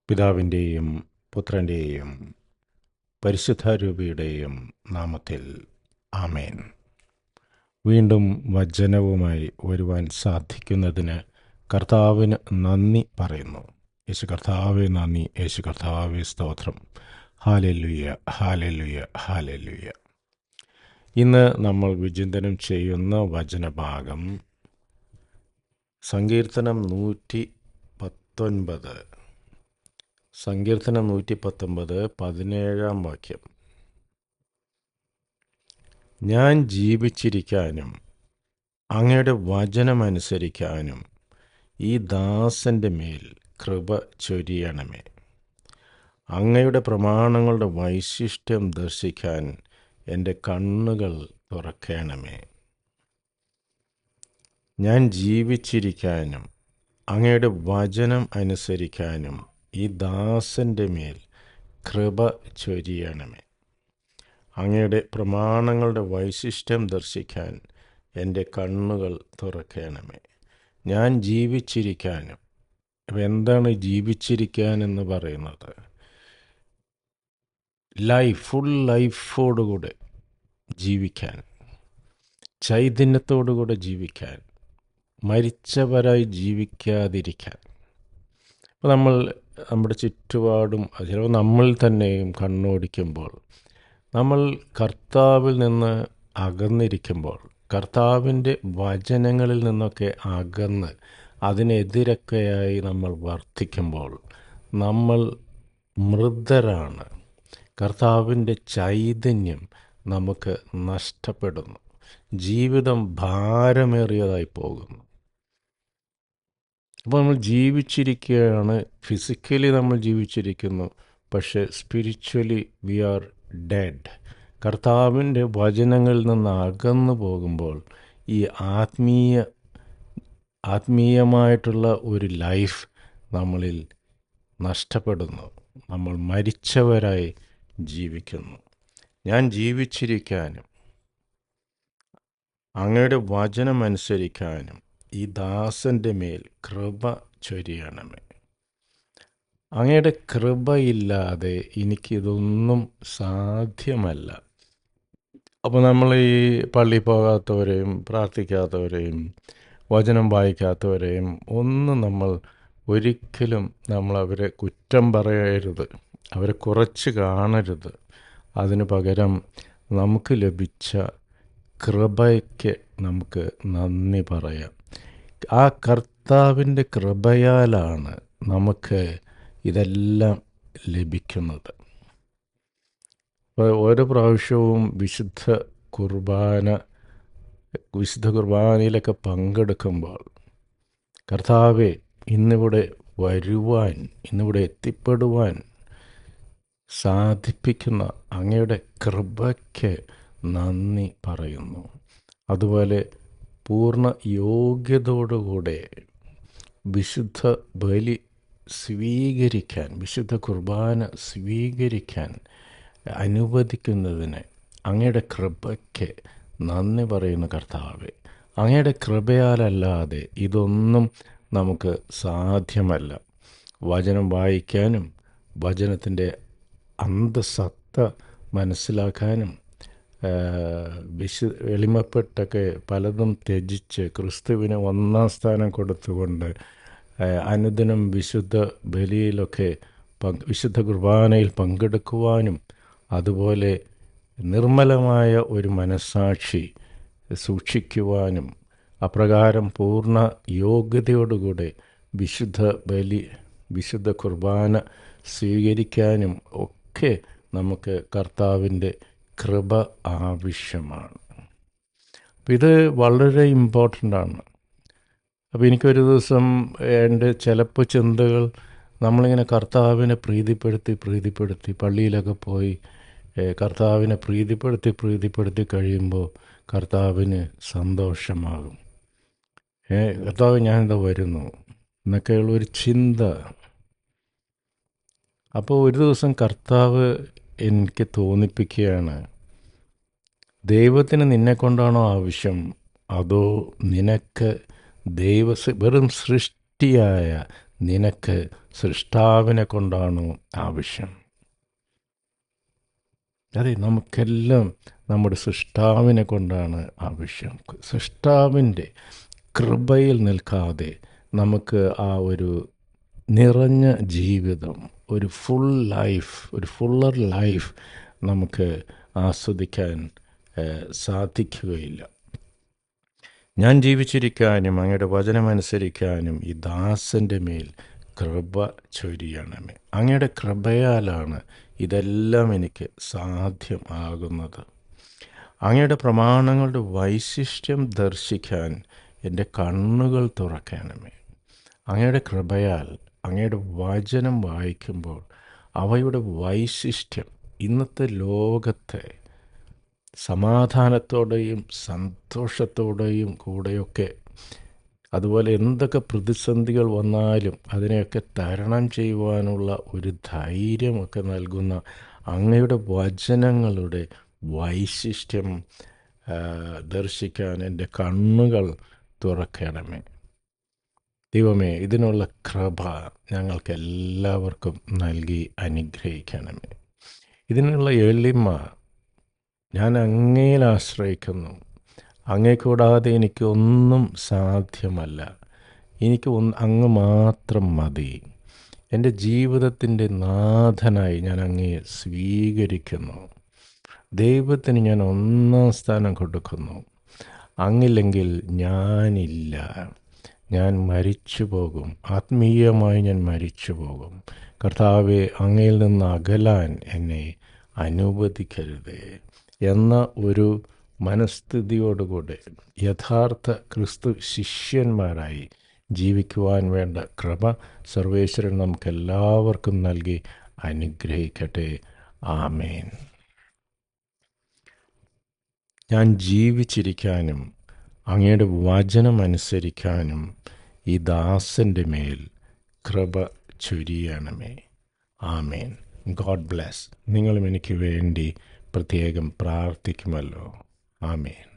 പിതാവിൻ്റെയും പുത്രൻ്റെയും പരിശുദ്ധാരൂപിയുടെയും നാമത്തിൽ ആമേൻ. വീണ്ടും വചനവുമായി വരുവാൻ സാധിക്കുന്നതിന് കർത്താവിന് നന്ദി പറയുന്നു. യേശു കർത്താവെ നന്ദി, യേശു കർത്താവെ സ്തോത്രം. ഹാലെലുയ, ഹാലെലുയ, ഹാലെലുയ. ഇന്ന് നമ്മൾ വിചിന്തനം ചെയ്യുന്ന വചനഭാഗം സങ്കീർത്തനം 119. സങ്കീർത്തനം 119, 17 വാക്യം. ഞാൻ ജീവിച്ചിരിക്കാനും അങ്ങയുടെ വചനമനുസരിക്കാനും ഈ ദാസൻ്റെ മേൽ കൃപ ചൊരിയണമേ. അങ്ങയുടെ പ്രമാണങ്ങളുടെ വൈശിഷ്ട്യം ദർശിക്കാൻ എൻ്റെ കണ്ണുകൾ തുറക്കണമേ. ഞാൻ ജീവിച്ചിരിക്കാനും അങ്ങയുടെ വചനം അനുസരിക്കാനും ഈ ദാസൻ്റെ മേൽ കൃപ ചൊരിയണമേ. അങ്ങയുടെ പ്രമാണങ്ങളുടെ വൈശിഷ്ട്യം ദർശിക്കാൻ എൻ്റെ കണ്ണുകൾ തുറക്കണമേ. ഞാൻ ജീവിച്ചിരിക്കാനും. അപ്പം എന്താണ് ജീവിച്ചിരിക്കാൻ എന്ന് പറയുന്നത്? ഫുൾ ലൈഫോടുകൂടെ ജീവിക്കാൻ, ചൈതന്യത്തോടുകൂടെ ജീവിക്കാൻ, മരിച്ചവരായി ജീവിക്കാതിരിക്കാൻ. അപ്പോൾ നമ്മൾ നമ്മുടെ ചുറ്റുപാടും ചിലപ്പോൾ നമ്മൾ തന്നെയും കണ്ണോടിക്കുമ്പോൾ, നമ്മൾ കർത്താവിൽ നിന്ന് അകന്നിരിക്കുമ്പോൾ, കർത്താവിൻ്റെ വചനങ്ങളിൽ നിന്നൊക്കെ അകന്ന് അതിനെതിരൊക്കെയായി നമ്മൾ വർത്തിക്കുമ്പോൾ നമ്മൾ മൃതരാണ്. കർത്താവിൻ്റെ ചൈതന്യം നമുക്ക് നഷ്ടപ്പെടുന്നു. ജീവിതം ഭാരമേറിയതായി പോകുന്നു. അപ്പോൾ നമ്മൾ ജീവിച്ചിരിക്കുകയാണ്. ഫിസിക്കലി നമ്മൾ ജീവിച്ചിരിക്കുന്നു, പക്ഷേ സ്പിരിച്വലി വി ആർ ഡെഡ്. കർത്താവിൻ്റെ വചനങ്ങളിൽ നിന്ന് അകന്നു പോകുമ്പോൾ ഈ ആത്മീയമായിട്ടുള്ള ഒരു ലൈഫ് നമ്മളിൽ നഷ്ടപ്പെടുന്നു. നമ്മൾ മരിച്ചവരായി ജീവിക്കുന്നു. ഞാൻ ജീവിച്ചിരിക്കാനും അങ്ങയുടെ വചനമനുസരിക്കാനും ഈ ദാസൻ്റെ മേൽ കൃപ ചൊരിയണമേ. അങ്ങയുടെ കൃപയില്ലാതെ എനിക്കിതൊന്നും സാധ്യമല്ല. അപ്പോൾ നമ്മൾ ഈ പള്ളി പോകാത്തവരെയും പ്രാർത്ഥിക്കാത്തവരെയും വചനം വായിക്കാത്തവരെയും ഒന്നും നമ്മൾ ഒരിക്കലും അവരെ കുറ്റം പറയരുത്, അവരെ കുറച്ച് കാണരുത്. അതിനു പകരം നമുക്ക് ലഭിച്ച കൃപയ്ക്ക് നമുക്ക് നന്ദി പറയാം. ആ കർത്താവിൻ്റെ കൃപയാലാണ് നമുക്ക് ഇതെല്ലാം ലഭിക്കുന്നത്. ഓരോ പ്രാവശ്യവും വിശുദ്ധ കുർബാനയിലൊക്കെ പങ്കെടുക്കുമ്പോൾ കർത്താവെ ഇന്നിവിടെ വരുവാൻ, ഇന്നിവിടെ എത്തിപ്പെടുവാൻ സാധിപ്പിക്കുന്ന അങ്ങയുടെ കൃപയ്ക്ക് നന്ദി പറയുന്നു. അതുപോലെ പൂർണ്ണ യോഗ്യതയോടുകൂടെ വിശുദ്ധ ബലി സ്വീകരിക്കാൻ, വിശുദ്ധ കുർബാന സ്വീകരിക്കാൻ അനുവദിക്കുന്നതിന് അങ്ങയുടെ കൃപയ്ക്ക് നന്ദി പറയുന്ന കർത്താവേ, അങ്ങയുടെ കൃപയാലല്ലാതെ ഇതൊന്നും നമുക്ക് സാധ്യമല്ല. വചനം വായിക്കാനും വചനത്തിൻ്റെ അന്തസത്ത മനസ്സിലാക്കാനും എളിമപ്പെട്ടൊക്കെ പലതും ത്യജിച്ച് ക്രിസ്തുവിന് ഒന്നാം സ്ഥാനം കൊടുത്തുകൊണ്ട് അനുദിനം വിശുദ്ധ ബലിയിലൊക്കെ വിശുദ്ധ കുർബാനയിൽ പങ്കെടുക്കുവാനും, അതുപോലെ നിർമ്മലമായ ഒരു മനസ്സാക്ഷി സൂക്ഷിക്കുവാനും, അപ്രകാരം പൂർണ്ണ യോഗ്യതയോടുകൂടെ വിശുദ്ധ കുർബാന സ്വീകരിക്കാനും ഒക്കെ നമുക്ക് കർത്താവിൻ്റെ കൃപ ആവശ്യമാണ്. അപ്പം ഇത് വളരെ ഇമ്പോർട്ടൻ്റ് ആണ്. അപ്പോൾ എനിക്കൊരു ദിവസം എൻ്റെ ചിലപ്പോൾ ചിന്തകൾ, നമ്മളിങ്ങനെ കർത്താവിനെ പ്രീതിപ്പെടുത്തി പള്ളിയിലൊക്കെ പോയി കർത്താവിനെ പ്രീതിപ്പെടുത്തി കഴിയുമ്പോൾ കർത്താവിന് സന്തോഷമാകും. കർത്താവ് ഞാനിതാ വരുന്നു എന്നൊക്കെയുള്ളൊരു ചിന്ത. അപ്പോൾ ഒരു ദിവസം കർത്താവ് എനിക്ക് തോന്നിപ്പിക്കുകയാണ്, ദൈവത്തിന് നിന്നെ കൊണ്ടാണോ ആവശ്യം, അതോ നിനക്ക് വെറും സൃഷ്ടിയായ നിനക്ക് സൃഷ്ടാവിനെ കൊണ്ടാണോ ആവശ്യം? അതെ, നമുക്കെല്ലാം നമ്മുടെ സൃഷ്ടാവിനെ കൊണ്ടാണ് ആവശ്യം. സൃഷ്ടാവിൻ്റെ കൃപയിൽ നിൽക്കാതെ നമുക്ക് ആ ഒരു നിറഞ്ഞ ജീവിതം, ഒരു ഫുൾ ലൈഫ്, ഒരു ഫുള്ളർ ലൈഫ് നമുക്ക് ആസ്വദിക്കാൻ സാധിക്കുകയില്ല. ഞാൻ ജീവിച്ചിരിക്കാനും അങ്ങയുടെ വചനമനുസരിക്കാനും ഈ ദാസൻ്റെ മേൽ കൃപ ചൊരിയണമേ. അങ്ങയുടെ കൃപയാലാണ് ഇതെല്ലാം എനിക്ക് സാധ്യമാകുന്നത്. അങ്ങയുടെ പ്രമാണങ്ങളുടെ വൈശിഷ്ട്യം ദർശിക്കാൻ എൻ്റെ കണ്ണുകൾ തുറക്കണമേ. അങ്ങയുടെ കൃപയാൽ അങ്ങയുടെ വചനം വായിക്കുമ്പോൾ അവയുടെ വൈശിഷ്ട്യം ഇന്നത്തെ ലോകത്തെ സമാധാനത്തോടെയും സന്തോഷത്തോടെയും കൂടെയൊക്കെ, അതുപോലെ എന്തൊക്കെ പ്രതിസന്ധികൾ വന്നാലും അതിനെയൊക്കെ തരണം ചെയ്യുവാനുള്ള ഒരു ധൈര്യമൊക്കെ നൽകുന്ന അങ്ങയുടെ വചനങ്ങളുടെ വൈശിഷ്ട്യം ദർശിക്കാൻ എൻ്റെ കണ്ണുകൾ തുറക്കണമേ. ദൈവമേ, ഇതിനുള്ള കൃപ ഞങ്ങൾക്ക് എല്ലാവർക്കും നൽകി അനുഗ്രഹിക്കണമേ. ഇതിനുള്ള എളിമ, ഞാൻ അങ്ങയിൽ ആശ്രയിക്കുന്നു. അങ്ങേ കൂടാതെ എനിക്കൊന്നും സാധ്യമല്ല. എനിക്ക് അങ്ങ് മാത്രം മതി. എൻ്റെ ജീവിതത്തിൻ്റെ നാഥനായി ഞാൻ അങ്ങയെ സ്വീകരിക്കുന്നു. ദൈവത്തിന് ഞാൻ ഒന്നാം സ്ഥാനം കൊടുക്കുന്നു. അങ്ങില്ലെങ്കിൽ ഞാനില്ല. ഞാൻ മരിച്ചു പോകും. ആത്മീയമായി ഞാൻ മരിച്ചു പോകും. കർത്താവെ, അങ്ങയിൽ നിന്ന് അകലാൻ എന്നെ അനുവദിക്കരുതേ എന്ന ഒരു മനസ്ഥിതിയോടുകൂടെ യഥാർത്ഥ ക്രിസ്തു ശിഷ്യന്മാരായി ജീവിക്കുവാൻ വേണ്ട കൃപ സർവേശ്വരൻ നമുക്കെല്ലാവർക്കും നൽകി അനുഗ്രഹിക്കട്ടെ. ആമേൻ. ഞാൻ ജീവിച്ചിരിക്കാനും അങ്ങയുടെ വചനമനുസരിക്കാനും ഈ ദാസൻ്റെ മേൽ കൃപ ചൊരിയണമേ. ആമേൻ. God bless. നിങ്ങളും എനിക്ക് വേണ്ടി പ്രത്യേകം പ്രാർത്ഥിക്കുമല്ലോ. ആമേൻ.